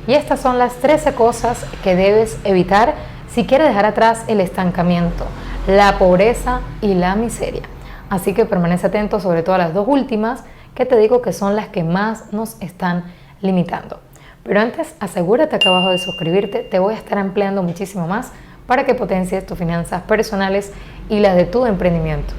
Y estas son las 13 cosas que debes evitar si quieres dejar atrás el estancamiento, la pobreza y la miseria. Así que permanece atento sobre todo a las dos últimas, que te digo que son las que más nos están limitando. Pero antes, asegúrate acá abajo de suscribirte, te voy a estar ampliando muchísimo más para que potencies tus finanzas personales y las de tu emprendimiento.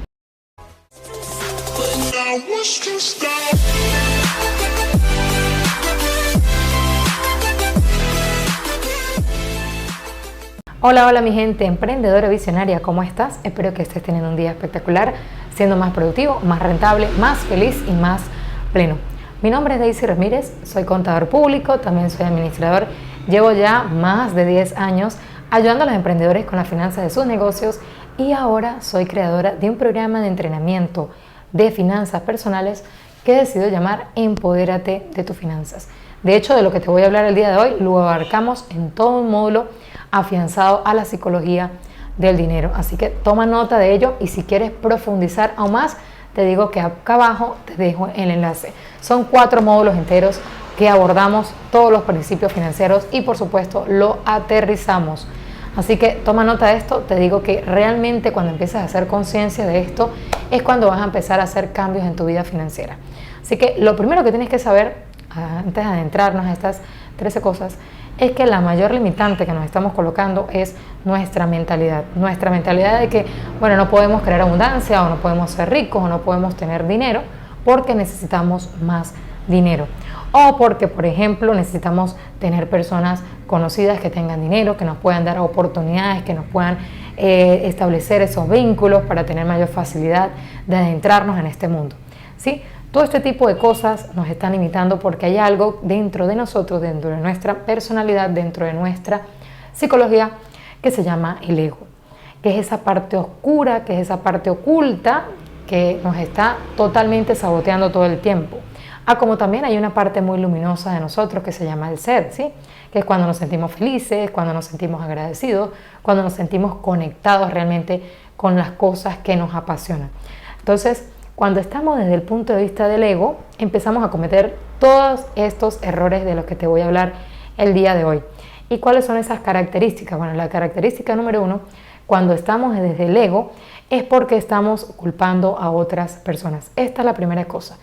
Hola, hola mi gente emprendedora visionaria, ¿cómo estás? Espero que estés teniendo un día espectacular, siendo más productivo, más rentable, más feliz y más pleno. Mi nombre es Daisy Ramírez, soy contador público, también soy administrador. Llevo ya más de 10 años ayudando a los emprendedores con las finanzas de sus negocios y ahora soy creadora de un programa de entrenamiento de finanzas personales que he decidido llamar Empodérate de tus finanzas. De hecho, de lo que te voy a hablar el día de hoy lo abarcamos en todo un módulo afianzado a la psicología del dinero. Así que toma nota de ello y si quieres profundizar aún más, te digo que acá abajo te dejo el enlace. Son 4 módulos enteros que abordamos todos los principios financieros y por supuesto lo aterrizamos. Así que toma nota de esto, te digo que realmente cuando empiezas a hacer conciencia de esto es cuando vas a empezar a hacer cambios en tu vida financiera. Así que lo primero que tienes que saber, antes de adentrarnos a estas 13 cosas, es que la mayor limitante que nos estamos colocando es nuestra mentalidad. Nuestra mentalidad de que, bueno, no podemos crear abundancia o no podemos ser ricos o no podemos tener dinero porque necesitamos más dinero. O porque, por ejemplo, necesitamos tener personas conocidas que tengan dinero, que nos puedan dar oportunidades, que nos puedan establecer esos vínculos para tener mayor facilidad de adentrarnos en este mundo, ¿sí? Todo este tipo de cosas nos están limitando porque hay algo dentro de nosotros, dentro de nuestra personalidad, dentro de nuestra psicología que se llama el ego, que es esa parte oscura, que es esa parte oculta que nos está totalmente saboteando todo el tiempo. Como también hay una parte muy luminosa de nosotros que se llama el ser, ¿sí? Que es cuando nos sentimos felices, cuando nos sentimos agradecidos, cuando nos sentimos conectados realmente con las cosas que nos apasionan. Entonces, cuando estamos desde el punto de vista del ego, empezamos a cometer todos estos errores de los que te voy a hablar el día de hoy. ¿Y cuáles son esas características? Bueno, la característica número 1, cuando estamos desde el ego, es porque estamos culpando a otras personas. Esta es la primera cosa.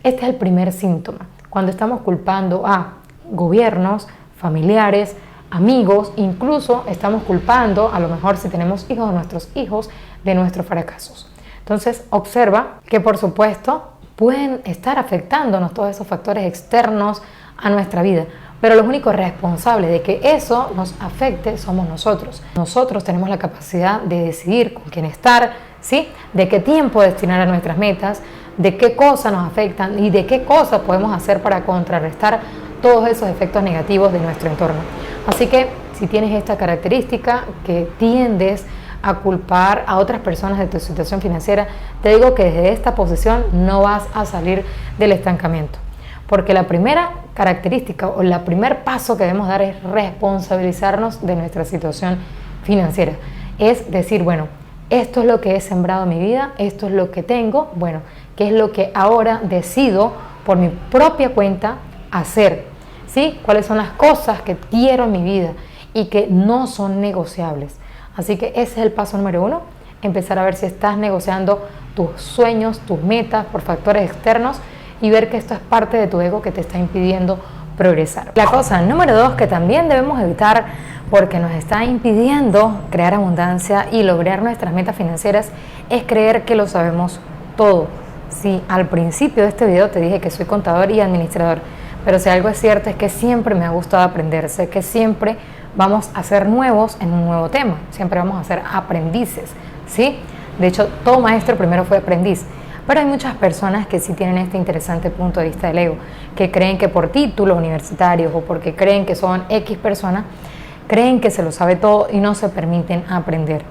Este es el primer síntoma. Cuando estamos culpando a gobiernos, familiares, amigos, incluso estamos culpando, a lo mejor si tenemos hijos, a nuestros hijos, de nuestros fracasos. Entonces, observa que, por supuesto, pueden estar afectándonos todos esos factores externos a nuestra vida, pero los únicos responsables de que eso nos afecte somos nosotros. Nosotros tenemos la capacidad de decidir con quién estar, ¿sí? De qué tiempo destinar a nuestras metas, de qué cosas nos afectan y de qué cosas podemos hacer para contrarrestar todos esos efectos negativos de nuestro entorno. Así que, si tienes esta característica que tiendes a culpar a otras personas de tu situación financiera, te digo que desde esta posición no vas a salir del estancamiento, porque la primera característica o el primer paso que debemos dar es responsabilizarnos de nuestra situación financiera, es decir, bueno, esto es lo que he sembrado en mi vida, esto es lo que tengo, bueno, ¿qué es lo que ahora decido por mi propia cuenta hacer? ¿Sí? ¿Cuáles son las cosas que quiero en mi vida y que no son negociables? Así que ese es el paso número 1, empezar a ver si estás negociando tus sueños, tus metas por factores externos y ver que esto es parte de tu ego que te está impidiendo progresar. La cosa número 2 que también debemos evitar porque nos está impidiendo crear abundancia y lograr nuestras metas financieras es creer que lo sabemos todo. Sí, al principio de este video te dije que soy contador y administrador, pero si algo es cierto es que siempre me ha gustado aprender, sé que siempre vamos a ser nuevos en un nuevo tema, siempre vamos a ser aprendices, ¿sí? De hecho, todo maestro primero fue aprendiz, pero hay muchas personas que sí tienen este interesante punto de vista del ego, que creen que por títulos universitarios o porque creen que son X personas, creen que se lo sabe todo y no se permiten aprender.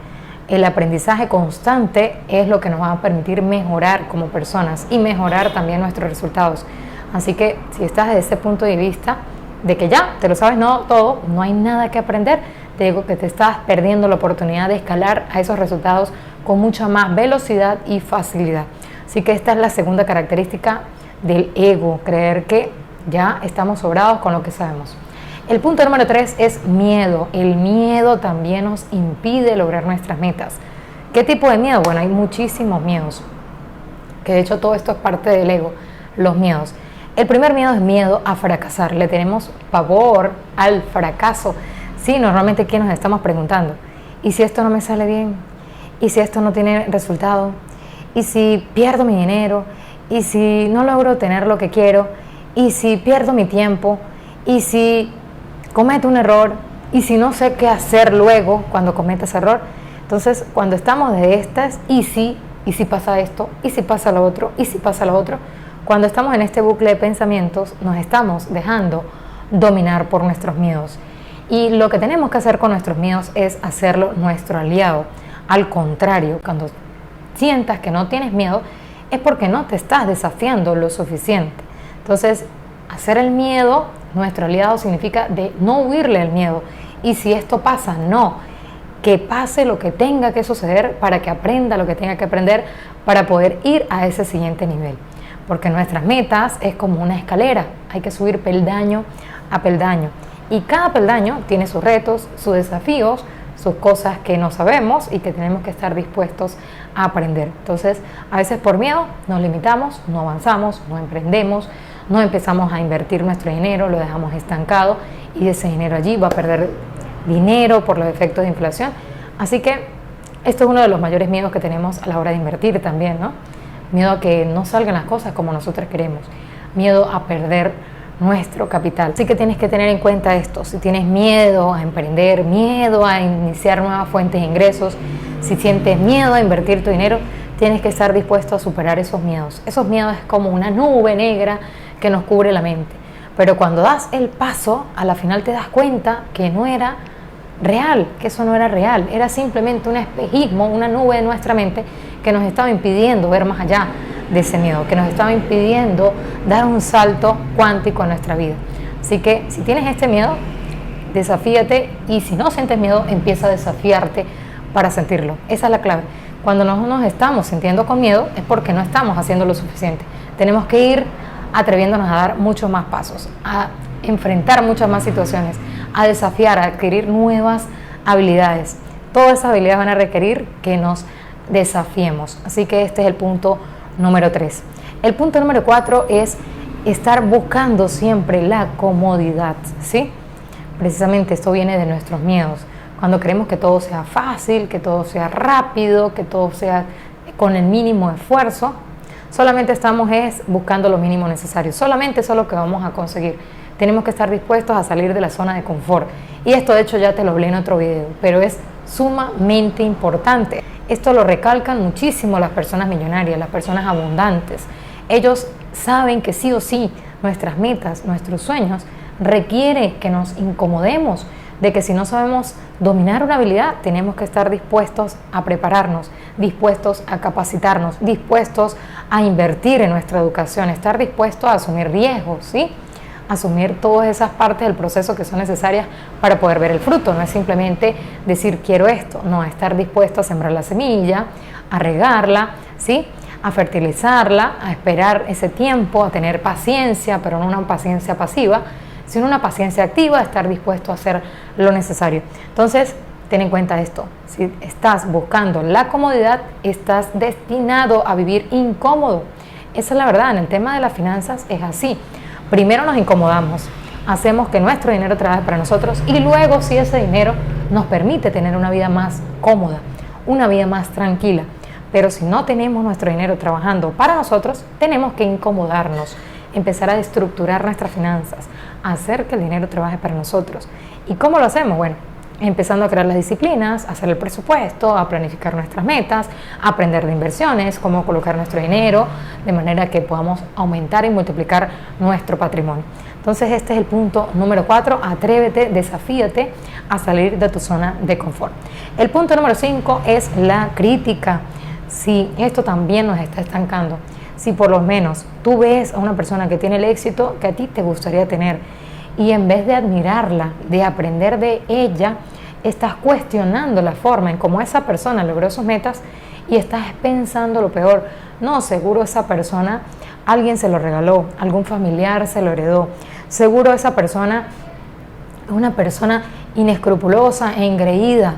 El aprendizaje constante es lo que nos va a permitir mejorar como personas y mejorar también nuestros resultados. Así que si estás desde ese punto de vista, de que ya te lo sabes no todo, no hay nada que aprender, te digo que te estás perdiendo la oportunidad de escalar a esos resultados con mucha más velocidad y facilidad. Así que esta es la segunda característica del ego, creer que ya estamos sobrados con lo que sabemos. El punto número 3 es miedo. El miedo también nos impide lograr nuestras metas. ¿Qué tipo de miedo? Bueno, hay muchísimos miedos, que de hecho todo esto es parte del ego, los miedos. El primer miedo es miedo a fracasar. Le tenemos pavor al fracaso. Sí, normalmente, ¿qué nos estamos preguntando? ¿Y si esto no me sale bien? ¿Y si esto no tiene resultado? ¿Y si pierdo mi dinero? ¿Y si no logro tener lo que quiero? ¿Y si pierdo mi tiempo? ¿Y si cometo un error? ¿Y si no sé qué hacer luego cuando cometa ese error? Entonces, cuando estamos de estas, ¿y si pasa esto? ¿Y si pasa lo otro? ¿Y si pasa lo otro? Cuando estamos en este bucle de pensamientos, nos estamos dejando dominar por nuestros miedos. Y lo que tenemos que hacer con nuestros miedos es hacerlo nuestro aliado. Al contrario, cuando sientas que no tienes miedo, es porque no te estás desafiando lo suficiente. Entonces, hacer el miedo nuestro aliado significa de no huirle el miedo. Y si esto pasa, no. Que pase lo que tenga que suceder para que aprenda lo que tenga que aprender para poder ir a ese siguiente nivel. Porque nuestras metas es como una escalera. Hay que subir peldaño a peldaño. Y cada peldaño tiene sus retos, sus desafíos, sus cosas que no sabemos y que tenemos que estar dispuestos a aprender. Entonces, a veces por miedo nos limitamos, no avanzamos, no emprendemos, no empezamos a invertir nuestro dinero, lo dejamos estancado y ese dinero allí va a perder dinero por los efectos de inflación. Así que esto es uno de los mayores miedos que tenemos a la hora de invertir también, ¿no? Miedo a que no salgan las cosas como nosotros queremos, miedo a perder nuestro capital. Así que tienes que tener en cuenta esto. Si tienes miedo a emprender, miedo a iniciar nuevas fuentes de ingresos, si sientes miedo a invertir tu dinero, tienes que estar dispuesto a superar esos miedos. Esos miedos es como una nube negra que nos cubre la mente. Pero cuando das el paso, a la final te das cuenta que no era real, que eso no era real. Era simplemente un espejismo, una nube de nuestra mente que nos estaba impidiendo ver más allá de ese miedo, que nos estaba impidiendo dar un salto cuántico en nuestra vida. Así que si tienes este miedo, desafíate, y si no sientes miedo, empieza a desafiarte para sentirlo. Esa es la clave. Cuando no nos estamos sintiendo con miedo es porque no estamos haciendo lo suficiente. Tenemos que ir atreviéndonos a dar muchos más pasos, a enfrentar muchas más situaciones, a desafiar, a adquirir nuevas habilidades. Todas esas habilidades van a requerir que nos desafiemos. Así que este es el punto número 3. El punto número 4 es estar buscando siempre la comodidad, ¿sí? Precisamente esto viene de nuestros miedos. Cuando queremos que todo sea fácil, que todo sea rápido, que todo sea con el mínimo esfuerzo, solamente estamos buscando lo mínimo necesario. Solamente eso es lo que vamos a conseguir. Tenemos que estar dispuestos a salir de la zona de confort. Y esto de hecho ya te lo hablé en otro video, pero es sumamente importante. Esto lo recalcan muchísimo las personas millonarias, las personas abundantes. Ellos saben que sí o sí nuestras metas, nuestros sueños requiere que nos incomodemos, de que si no sabemos dominar una habilidad, tenemos que estar dispuestos a prepararnos, dispuestos a capacitarnos, dispuestos a invertir en nuestra educación, estar dispuestos a asumir riesgos, ¿sí? Asumir todas esas partes del proceso que son necesarias para poder ver el fruto. No es simplemente decir quiero esto, no, estar dispuesto a sembrar la semilla, a regarla, ¿sí? A fertilizarla, a esperar ese tiempo, a tener paciencia, pero no una paciencia pasiva, sino una paciencia activa, a estar dispuesto a hacer lo necesario. Entonces, ten en cuenta esto, si estás buscando la comodidad, estás destinado a vivir incómodo. Esa es la verdad, en el tema de las finanzas es así. Primero nos incomodamos, hacemos que nuestro dinero trabaje para nosotros y luego si ese dinero nos permite tener una vida más cómoda, una vida más tranquila. Pero si no tenemos nuestro dinero trabajando para nosotros, tenemos que incomodarnos, empezar a estructurar nuestras finanzas, hacer que el dinero trabaje para nosotros. ¿Y cómo lo hacemos? Bueno, empezando a crear las disciplinas, hacer el presupuesto, a planificar nuestras metas, a aprender de inversiones, cómo colocar nuestro dinero, de manera que podamos aumentar y multiplicar nuestro patrimonio. Entonces este es el punto número 4, atrévete, desafíate a salir de tu zona de confort. El punto número 5 es la crítica. Si esto también nos está estancando, si por lo menos tú ves a una persona que tiene el éxito que a ti te gustaría tener, y en vez de admirarla, de aprender de ella, estás cuestionando la forma en cómo esa persona logró sus metas y estás pensando lo peor. No, seguro esa persona, alguien se lo regaló, algún familiar se lo heredó. Seguro esa persona es una persona inescrupulosa e engreída.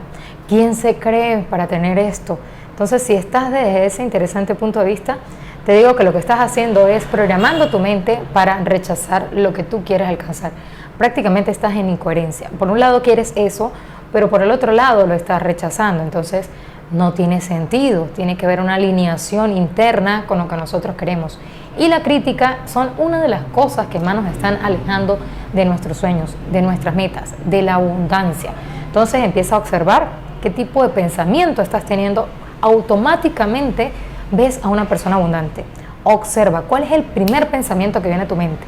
¿Quién se cree para tener esto? Entonces, si estás desde ese interesante punto de vista, te digo que lo que estás haciendo es programando tu mente para rechazar lo que tú quieres alcanzar. Prácticamente estás en incoherencia. Por un lado quieres eso, pero por el otro lado lo estás rechazando. Entonces, no tiene sentido. Tiene que haber una alineación interna con lo que nosotros queremos. Y la crítica son una de las cosas que más nos están alejando de nuestros sueños, de nuestras metas, de la abundancia. Entonces, empieza a observar qué tipo de pensamiento estás teniendo. Automáticamente ves a una persona abundante. Observa cuál es el primer pensamiento que viene a tu mente.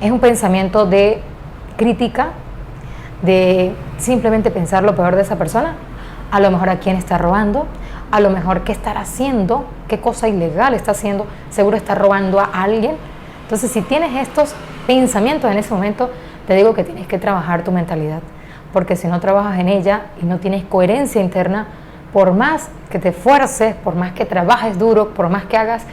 ¿Es un pensamiento de crítica, de simplemente pensar lo peor de esa persona? A lo mejor a quién está robando, a lo mejor qué estará haciendo, qué cosa ilegal está haciendo, seguro está robando a alguien. Entonces, si tienes estos pensamientos en ese momento, te digo que tienes que trabajar tu mentalidad, porque si no trabajas en ella y no tienes coherencia interna, por más que te esfuerces, por más que trabajes duro, por más que hagas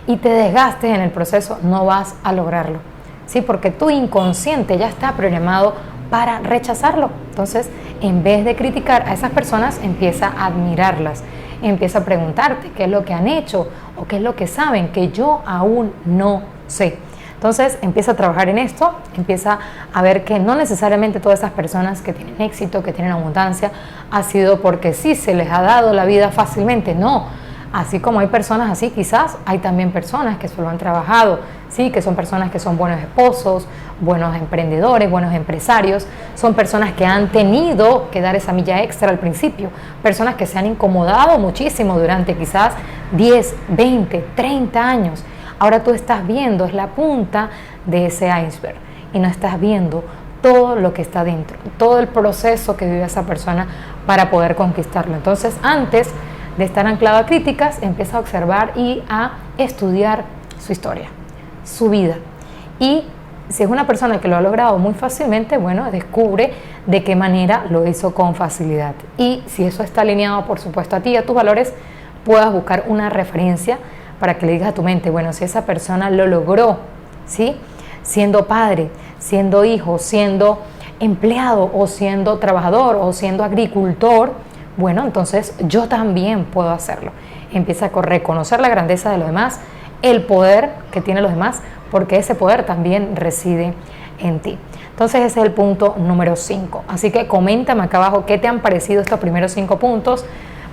y te desgastes en el proceso, no vas a lograrlo, ¿sí? Porque tu inconsciente ya está programado para rechazarlo. Entonces, en vez de criticar a esas personas, empieza a admirarlas, empieza a preguntarte qué es lo que han hecho o qué es lo que saben que yo aún no sé. Entonces, empieza a trabajar en esto, empieza a ver que no necesariamente todas esas personas que tienen éxito, que tienen abundancia, ha sido porque sí se les ha dado la vida fácilmente. No, así como hay personas así, quizás hay también personas que solo han trabajado, sí, que son personas que son buenos esposos, buenos emprendedores, buenos empresarios, son personas que han tenido que dar esa milla extra al principio, personas que se han incomodado muchísimo durante quizás 10, 20, 30 años. Ahora tú estás viendo, es la punta de ese iceberg y no estás viendo todo lo que está dentro, todo el proceso que vive esa persona para poder conquistarlo. Entonces, antes de estar anclado a críticas, empieza a observar y a estudiar su historia, su vida. Y si es una persona que lo ha logrado muy fácilmente, bueno, descubre de qué manera lo hizo con facilidad. Y si eso está alineado, por supuesto, a ti y a tus valores, puedas buscar una referencia para que le digas a tu mente, bueno, si esa persona lo logró, ¿sí? Siendo padre, siendo hijo, siendo empleado o siendo trabajador o siendo agricultor, bueno, entonces yo también puedo hacerlo. Empieza a reconocer la grandeza de los demás, el poder que tienen los demás, porque ese poder también reside en ti. Entonces ese es el punto número 5. Así que coméntame acá abajo qué te han parecido estos primeros 5 puntos.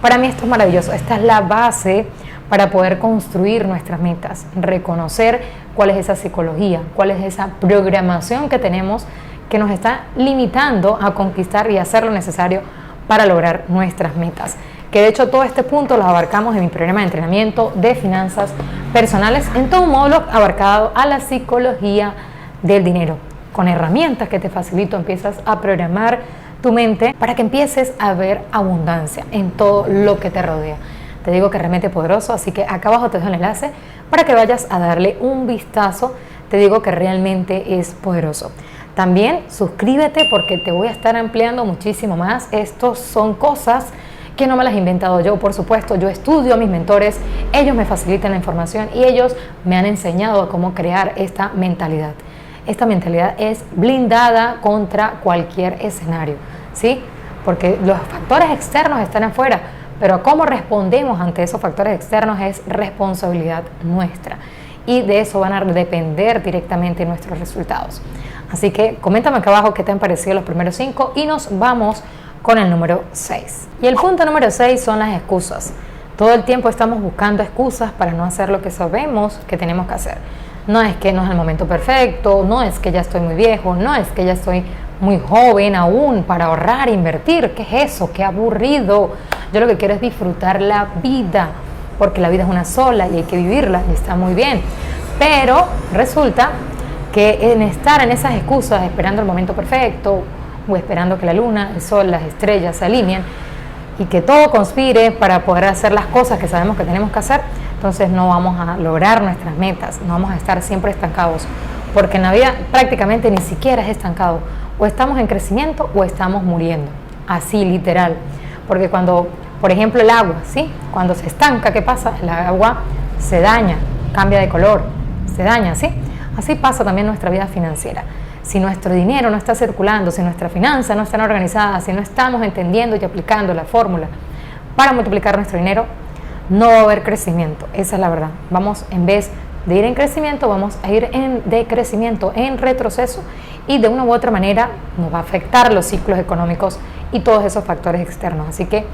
Para mí esto es maravilloso. Esta es la base para poder construir nuestras metas, reconocer cuál es esa psicología, cuál es esa programación que tenemos que nos está limitando a conquistar y hacer lo necesario para lograr nuestras metas. Que de hecho todo este punto lo abarcamos en mi programa de entrenamiento de finanzas personales, en todo un módulo abarcado a la psicología del dinero. Con herramientas que te facilito, empiezas a programar tu mente para que empieces a ver abundancia en todo lo que te rodea. Te digo que es realmente poderoso, así que acá abajo te dejo el enlace para que vayas a darle un vistazo. Te digo que realmente es poderoso. También suscríbete porque te voy a estar ampliando muchísimo más. Estos son cosas que no me las he inventado yo, por supuesto. Yo estudio a mis mentores, ellos me facilitan la información y ellos me han enseñado cómo crear esta mentalidad. Esta mentalidad es blindada contra cualquier escenario, ¿sí? Porque los factores externos están afuera, pero cómo respondemos ante esos factores externos es responsabilidad nuestra. Y de eso van a depender directamente nuestros resultados. Así que coméntame acá abajo qué te han parecido los primeros 5 y nos vamos con el número 6. Y el punto número 6 son las excusas. Todo el tiempo estamos buscando excusas para no hacer lo que sabemos que tenemos que hacer. No es que no es el momento perfecto, no es que ya estoy muy viejo, no es que ya estoy muy joven aún para ahorrar, invertir. ¿Qué es eso? ¡Qué aburrido! Yo lo que quiero es disfrutar la vida, porque la vida es una sola y hay que vivirla y está muy bien. Pero resulta que en estar en esas excusas, esperando el momento perfecto o esperando que la luna, el sol, las estrellas se alineen y que todo conspire para poder hacer las cosas que sabemos que tenemos que hacer, entonces no vamos a lograr nuestras metas, no vamos a estar siempre estancados, porque en la vida prácticamente ni siquiera es estancado, o estamos en crecimiento o estamos muriendo, así literal, porque cuando, por ejemplo, el agua, ¿sí? Cuando se estanca, ¿qué pasa? El agua se daña, cambia de color, se daña, ¿sí? Así pasa también nuestra vida financiera. Si nuestro dinero no está circulando, si nuestras finanzas no están organizadas, si no estamos entendiendo y aplicando la fórmula para multiplicar nuestro dinero, no va a haber crecimiento. Esa es la verdad. Vamos, en vez de ir en crecimiento, vamos a ir en decrecimiento, en retroceso, y de una u otra manera nos va a afectar los ciclos económicos y todos esos factores externos. Así que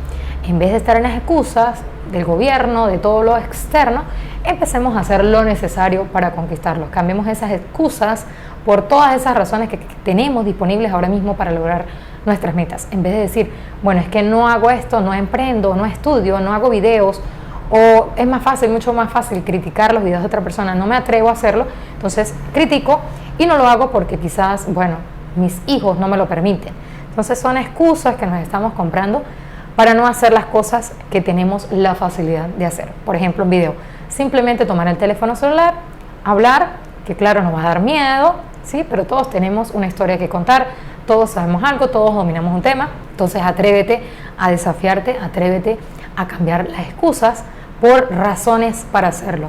en vez de estar en las excusas del gobierno, de todo lo externo, empecemos a hacer lo necesario para conquistarlos. Cambiemos esas excusas por todas esas razones que tenemos disponibles ahora mismo para lograr nuestras metas. En vez de decir, bueno, es que no hago esto, no emprendo, no estudio, no hago videos, o es más fácil, mucho más fácil criticar los videos de otra persona, no me atrevo a hacerlo, entonces critico y no lo hago porque quizás, bueno, mis hijos no me lo permiten. Entonces son excusas que nos estamos comprando para no hacer las cosas que tenemos la facilidad de hacer. Por ejemplo, un video, simplemente tomar el teléfono celular, hablar, que claro nos va a dar miedo, ¿sí? Pero todos tenemos una historia que contar, todos sabemos algo, todos dominamos un tema, entonces atrévete a desafiarte, atrévete a cambiar las excusas por razones para hacerlo.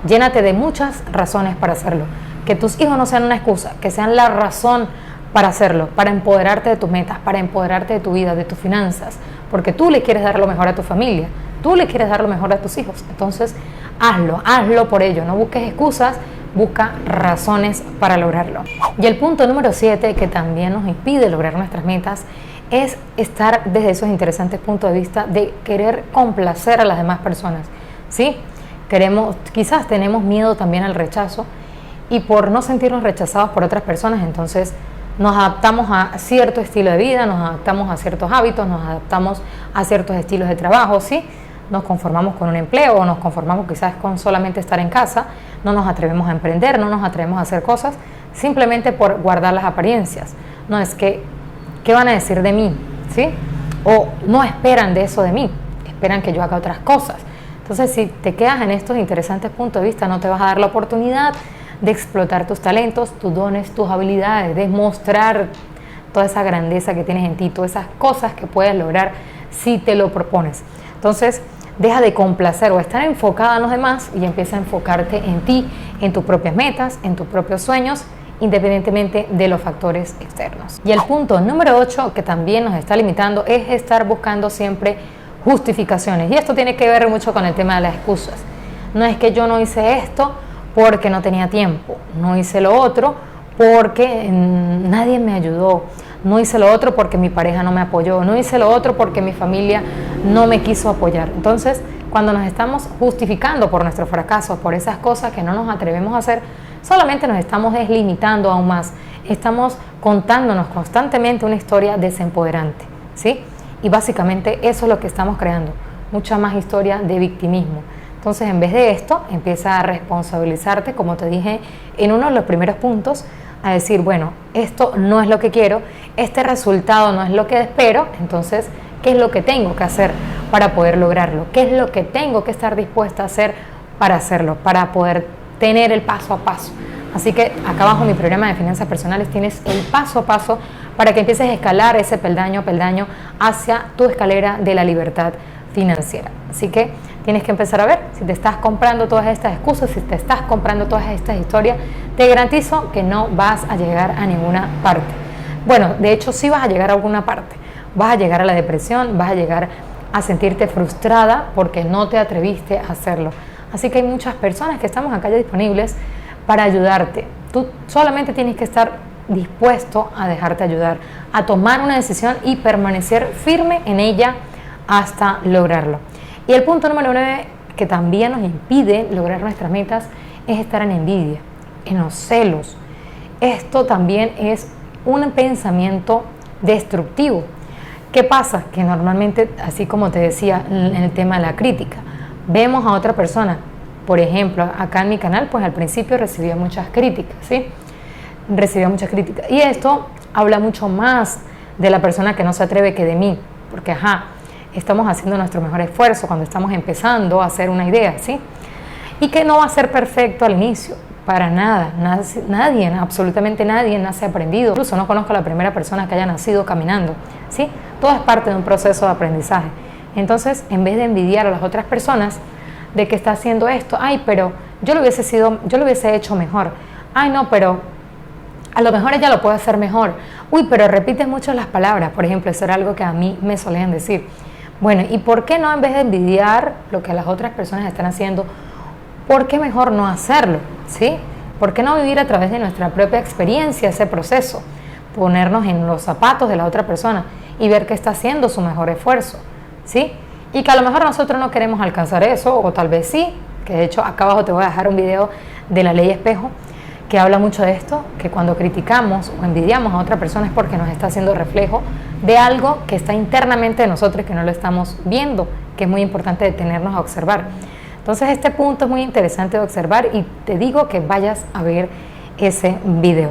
Llénate de muchas razones para hacerlo. Que tus hijos no sean una excusa, que sean la razón para hacerlo, para empoderarte de tus metas, para empoderarte de tu vida, de tus finanzas, porque tú le quieres dar lo mejor a tu familia, tú le quieres dar lo mejor a tus hijos. Entonces, hazlo por ello, no busques excusas, busca razones para lograrlo. Y el punto número 7, que también nos impide lograr nuestras metas, es estar desde esos interesantes puntos de vista de querer complacer a las demás personas, ¿sí? Quizás tenemos miedo también al rechazo, y por no sentirnos rechazados por otras personas, entonces nos adaptamos a cierto estilo de vida, nos adaptamos a ciertos hábitos, nos adaptamos a ciertos estilos de trabajo, ¿sí? Nos conformamos con un empleo o nos conformamos quizás con solamente estar en casa, no nos atrevemos a emprender, no nos atrevemos a hacer cosas simplemente por guardar las apariencias. No es que, ¿qué van a decir de mí? ¿Sí? O no esperan de eso de mí, esperan que yo haga otras cosas. Entonces, si te quedas en estos interesantes puntos de vista, no te vas a dar la oportunidad de explotar tus talentos, tus dones, tus habilidades, de mostrar toda esa grandeza que tienes en ti, todas esas cosas que puedes lograr si te lo propones. Entonces, deja de complacer o estar enfocada en los demás y empieza a enfocarte en ti, en tus propias metas, en tus propios sueños, independientemente de los factores externos. Y el punto número 8, que también nos está limitando, es estar buscando siempre justificaciones. Y esto tiene que ver mucho con el tema de las excusas. No es que yo no hice esto porque no tenía tiempo, no hice lo otro porque nadie me ayudó, no hice lo otro porque mi pareja no me apoyó, no hice lo otro porque mi familia no me quiso apoyar. Entonces, cuando nos estamos justificando por nuestros fracasos, por esas cosas que no nos atrevemos a hacer, solamente nos estamos deslimitando aún más, estamos contándonos constantemente una historia desempoderante, ¿sí? Y básicamente eso es lo que estamos creando, mucha más historia de victimismo. Entonces, en vez de esto, empieza a responsabilizarte, como te dije en uno de los primeros puntos, a decir, bueno, esto no es lo que quiero, este resultado no es lo que espero, entonces, ¿qué es lo que tengo que hacer para poder lograrlo? ¿Qué es lo que tengo que estar dispuesta a hacer para hacerlo, para poder tener el paso a paso? Así que acá abajo en mi programa de finanzas personales tienes el paso a paso para que empieces a escalar ese peldaño a peldaño hacia tu escalera de la libertad financiera. Así que tienes que empezar a ver si te estás comprando todas estas excusas, si te estás comprando todas estas historias, te garantizo que no vas a llegar a ninguna parte. Bueno, de hecho sí vas a llegar a alguna parte, vas a llegar a la depresión, vas a llegar a sentirte frustrada porque no te atreviste a hacerlo. Así que hay muchas personas que estamos acá ya disponibles para ayudarte. Tú solamente tienes que estar dispuesto a dejarte ayudar, a tomar una decisión y permanecer firme en ella hasta lograrlo. Y el punto número 9, que también nos impide lograr nuestras metas, es estar en envidia, en los celos. Esto también es un pensamiento destructivo. ¿Qué pasa? Que normalmente, así como te decía en el tema de la crítica, vemos a otra persona. Por ejemplo, acá en mi canal, pues al principio recibía muchas críticas, ¿sí? Recibía muchas críticas. Y esto habla mucho más de la persona que no se atreve que de mí. Porque, estamos haciendo nuestro mejor esfuerzo cuando estamos empezando a hacer una idea, ¿sí? Y que no va a ser perfecto al inicio, para nada. Nadie, absolutamente nadie nace aprendido. Incluso no conozco a la primera persona que haya nacido caminando, ¿sí? Todo es parte de un proceso de aprendizaje. Entonces, en vez de envidiar a las otras personas de que está haciendo esto, ay, pero yo lo hubiese hecho mejor. Ay, no, pero a lo mejor ella lo puede hacer mejor. Uy, pero repites mucho las palabras. Por ejemplo, eso era algo que a mí me solían decir. Bueno, ¿y por qué no, en vez de envidiar lo que las otras personas están haciendo, por qué mejor no hacerlo? ¿Sí? ¿Por qué no vivir a través de nuestra propia experiencia ese proceso? Ponernos en los zapatos de la otra persona y ver que está haciendo su mejor esfuerzo, ¿sí? Y que a lo mejor nosotros no queremos alcanzar eso, o tal vez sí, que de hecho acá abajo te voy a dejar un video de la ley espejo que habla mucho de esto, que cuando criticamos o envidiamos a otra persona es porque nos está haciendo reflejo de algo que está internamente de nosotros y que no lo estamos viendo, que es muy importante detenernos a observar. Entonces este punto es muy interesante de observar y te digo que vayas a ver ese video.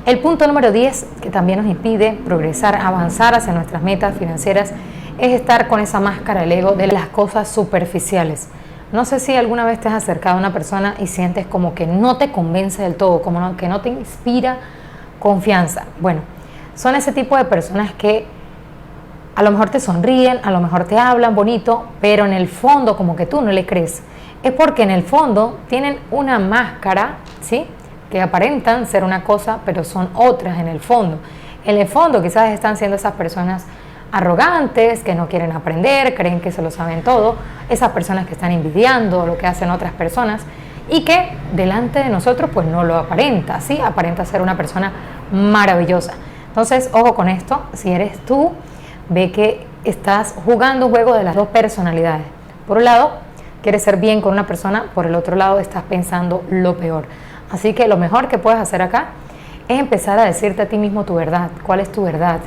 El punto número 10, que también nos impide progresar, avanzar hacia nuestras metas financieras, es estar con esa máscara del ego de las cosas superficiales. No sé si alguna vez te has acercado a una persona y sientes como que no te convence del todo, como que no te inspira confianza. Bueno, son ese tipo de personas que a lo mejor te sonríen, a lo mejor te hablan bonito, pero en el fondo como que tú no le crees. Es porque en el fondo tienen una máscara, ¿sí?, que aparentan ser una cosa, pero son otras en el fondo. En el fondo quizás están siendo esas personas arrogantes, que no quieren aprender, creen que se lo saben todo, esas personas que están envidiando lo que hacen otras personas y que delante de nosotros pues no lo aparenta, ¿sí? Aparenta ser una persona maravillosa. Entonces, ojo con esto, si eres tú, ve que estás jugando un juego de las dos personalidades. Por un lado, quieres ser bien con una persona, por el otro lado estás pensando lo peor. Así que lo mejor que puedes hacer acá es empezar a decirte a ti mismo tu verdad. ¿Cuál es tu verdad?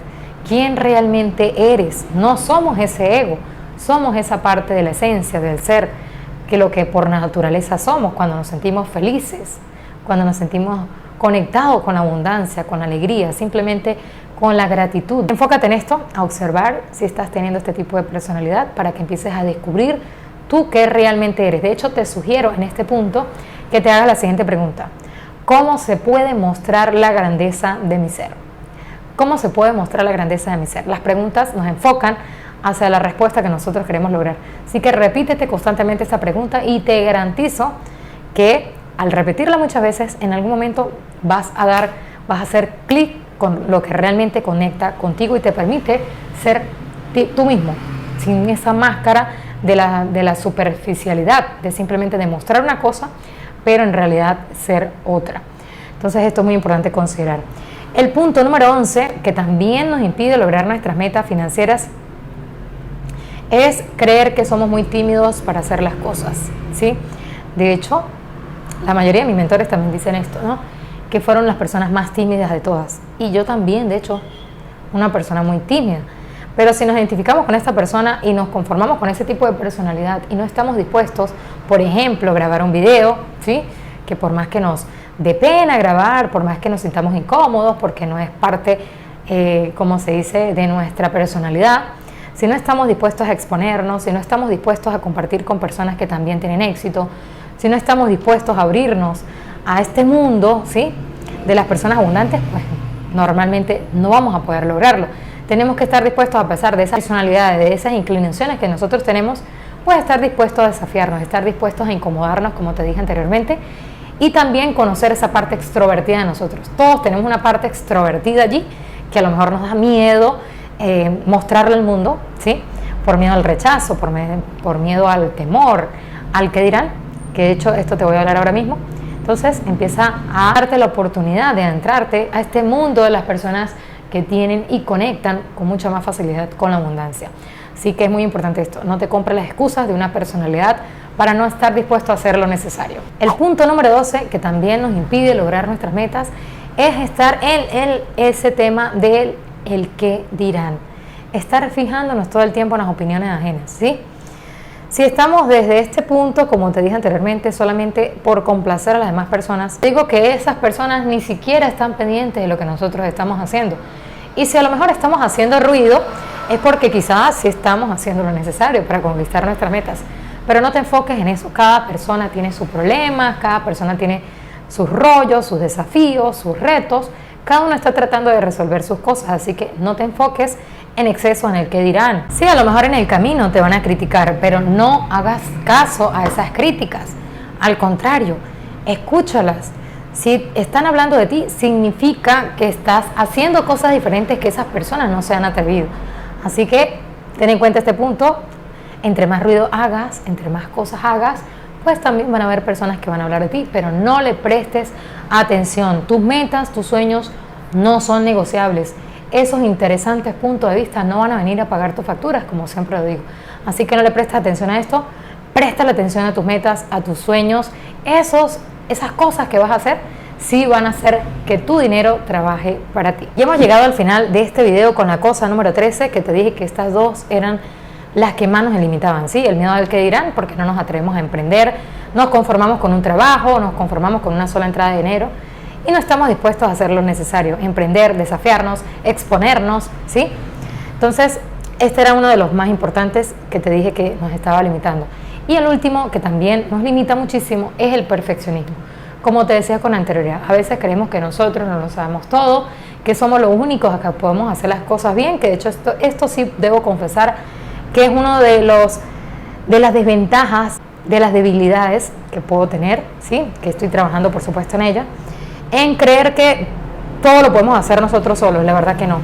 ¿Quién realmente eres? No somos ese ego, somos esa parte de la esencia, del ser, que lo que por naturaleza somos cuando nos sentimos felices, cuando nos sentimos conectados con la abundancia, con la alegría, simplemente con la gratitud. Enfócate en esto, a observar si estás teniendo este tipo de personalidad para que empieces a descubrir tú qué realmente eres. De hecho, te sugiero en este punto que te hagas la siguiente pregunta. ¿Cómo se puede mostrar la grandeza de mi ser? ¿Cómo se puede mostrar la grandeza de mi ser? Las preguntas nos enfocan hacia la respuesta que nosotros queremos lograr. Así que repítete constantemente esta pregunta y te garantizo que al repetirla muchas veces, en algún momento vas a hacer clic con lo que realmente conecta contigo y te permite ser tú mismo, sin esa máscara de la superficialidad, de simplemente demostrar una cosa, pero en realidad ser otra. Entonces esto es muy importante considerar. El punto número 11, que también nos impide lograr nuestras metas financieras, es creer que somos muy tímidos para hacer las cosas, ¿sí? De hecho, la mayoría de mis mentores también dicen esto, ¿no? Que fueron las personas más tímidas de todas. Y yo también, de hecho, una persona muy tímida. Pero si nos identificamos con esta persona y nos conformamos con ese tipo de personalidad y no estamos dispuestos, por ejemplo, a grabar un video, ¿sí?, que por más que nos dé pena grabar, por más que nos sintamos incómodos, porque no es parte, como se dice, de nuestra personalidad, si no estamos dispuestos a exponernos, si no estamos dispuestos a compartir con personas que también tienen éxito, si no estamos dispuestos a abrirnos a este mundo, ¿sí?, de las personas abundantes, pues normalmente no vamos a poder lograrlo. Tenemos que estar dispuestos, a pesar de esas personalidades, de esas inclinaciones que nosotros tenemos, pues estar dispuestos a desafiarnos, estar dispuestos a incomodarnos, como te dije anteriormente, y también conocer esa parte extrovertida de nosotros. Todos tenemos una parte extrovertida allí, que a lo mejor nos da miedo mostrarle al mundo, ¿sí?, por miedo al rechazo, por miedo al temor, al que dirán, que de hecho esto te voy a hablar ahora mismo. Entonces empieza a darte la oportunidad de adentrarte a este mundo de las personas que tienen y conectan con mucha más facilidad con la abundancia. Así que es muy importante esto, no te compres las excusas de una personalidad para no estar dispuesto a hacer lo necesario. El punto número 12, que también nos impide lograr nuestras metas, es estar en ese tema del el qué dirán. Estar fijándonos todo el tiempo en las opiniones ajenas, ¿sí? Si estamos desde este punto, como te dije anteriormente, solamente por complacer a las demás personas, digo que esas personas ni siquiera están pendientes de lo que nosotros estamos haciendo. Y si a lo mejor estamos haciendo ruido, es porque quizás sí estamos haciendo lo necesario para conquistar nuestras metas. Pero no te enfoques en eso. Cada persona tiene sus problemas, cada persona tiene sus rollos, sus desafíos, sus retos. Cada uno está tratando de resolver sus cosas, así que no te enfoques en exceso en el que dirán. Sí, a lo mejor en el camino te van a criticar, pero no hagas caso a esas críticas. Al contrario, escúchalas, Si están hablando de ti, significa que estás haciendo cosas diferentes que esas personas no se han atrevido. Así que ten en cuenta este punto. Entre más ruido hagas, entre más cosas hagas, pues también van a haber personas que van a hablar de ti, pero no le prestes atención. Tus metas, tus sueños no son negociables. Esos interesantes puntos de vista no van a venir a pagar tus facturas, como siempre lo digo. Así que no le prestes atención a esto, presta la atención a tus metas, a tus sueños. Esas cosas que vas a hacer sí van a hacer que tu dinero trabaje para ti. Y hemos llegado al final de este video con la cosa número 13, que te dije que estas dos eran las que más nos limitaban, ¿sí? El miedo al que dirán, porque no nos atrevemos a emprender, nos conformamos con un trabajo, nos conformamos con una sola entrada de dinero y no estamos dispuestos a hacer lo necesario, emprender, desafiarnos, exponernos, ¿sí? Entonces, este era uno de los más importantes que te dije que nos estaba limitando. Y el último, que también nos limita muchísimo, es el perfeccionismo. Como te decía con anterioridad, a veces creemos que nosotros no lo sabemos todo, que somos los únicos que podemos hacer las cosas bien, que de hecho esto sí debo confesar que es uno de las desventajas, de las debilidades que puedo tener, ¿sí? Que estoy trabajando por supuesto en ella, en creer que todo lo podemos hacer nosotros solos. La verdad que no.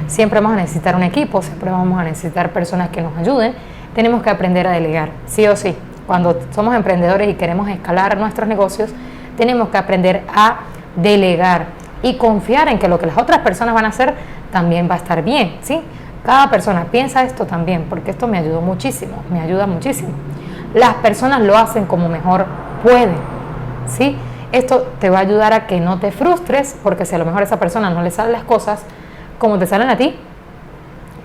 Siempre vamos a necesitar un equipo, siempre vamos a necesitar personas que nos ayuden. Tenemos que aprender a delegar, sí o sí. Cuando somos emprendedores y queremos escalar nuestros negocios, tenemos que aprender a delegar y confiar en que lo que las otras personas van a hacer también va a estar bien, ¿sí? Cada persona piensa esto también, porque esto me ayudó muchísimo, me ayuda muchísimo. Las personas lo hacen como mejor pueden, ¿sí? Esto te va a ayudar a que no te frustres, porque si a lo mejor a esa persona no le salen las cosas como te salen a ti,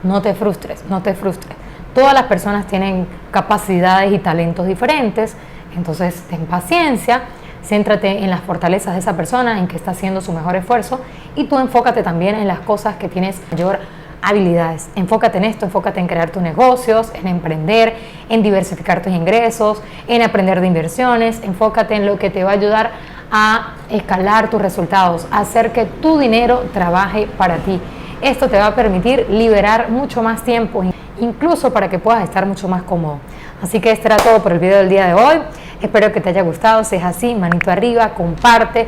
no te frustres, no te frustres. Todas las personas tienen capacidades y talentos diferentes, entonces ten paciencia, céntrate en las fortalezas de esa persona, en que está haciendo su mejor esfuerzo, y tú enfócate también en las cosas que tienes mayor habilidades. Enfócate en esto, enfócate en crear tus negocios, en emprender, en diversificar tus ingresos, en aprender de inversiones. Enfócate en lo que te va a ayudar a escalar tus resultados, a hacer que tu dinero trabaje para ti. Esto te va a permitir liberar mucho más tiempo, incluso para que puedas estar mucho más cómodo. Así que este era todo por el video del día de hoy. Espero que te haya gustado. Si es así, manito arriba, comparte.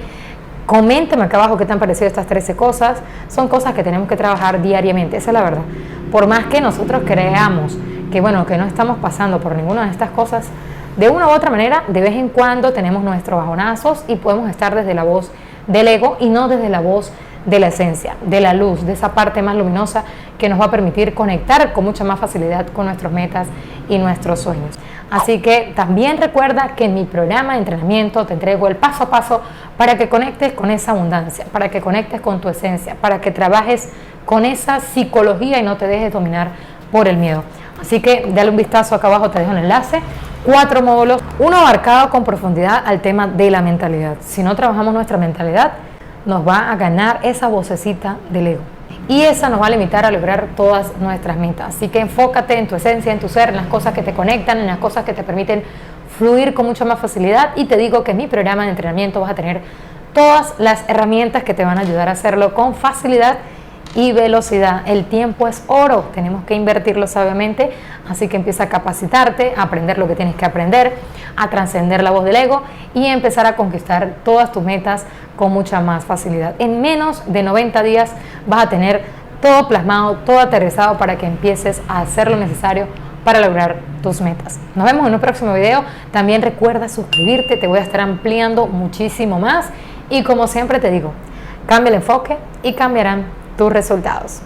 Coméntame acá abajo qué te han parecido estas 13 cosas. Son cosas que tenemos que trabajar diariamente, esa es la verdad. Por más que nosotros creamos que no estamos pasando por ninguna de estas cosas, de una u otra manera, de vez en cuando tenemos nuestros bajonazos y podemos estar desde la voz del ego y no desde la voz de la esencia, de la luz, de esa parte más luminosa que nos va a permitir conectar con mucha más facilidad con nuestras metas y nuestros sueños. Así que también recuerda que en mi programa de entrenamiento te entrego el paso a paso para que conectes con esa abundancia, para que conectes con tu esencia, para que trabajes con esa psicología y no te dejes dominar por el miedo. Así que dale un vistazo acá abajo, te dejo un enlace. 4 módulos, uno abarcado con profundidad al tema de la mentalidad. Si no trabajamos nuestra mentalidad, nos va a ganar esa vocecita del ego. Y esa nos va a limitar a lograr todas nuestras metas. Así que enfócate en tu esencia, en tu ser, en las cosas que te conectan, en las cosas que te permiten fluir con mucha más facilidad. Y te digo que en mi programa de entrenamiento vas a tener todas las herramientas que te van a ayudar a hacerlo con facilidad y velocidad. El tiempo es oro, tenemos que invertirlo sabiamente, así que empieza a capacitarte, a aprender lo que tienes que aprender, a trascender la voz del ego y a empezar a conquistar todas tus metas con mucha más facilidad. En menos de 90 días vas a tener todo plasmado, todo aterrizado para que empieces a hacer lo necesario para lograr tus metas. Nos vemos en un próximo video. También recuerda suscribirte, te voy a estar ampliando muchísimo más y como siempre te digo, cambia el enfoque y cambiarán tus resultados.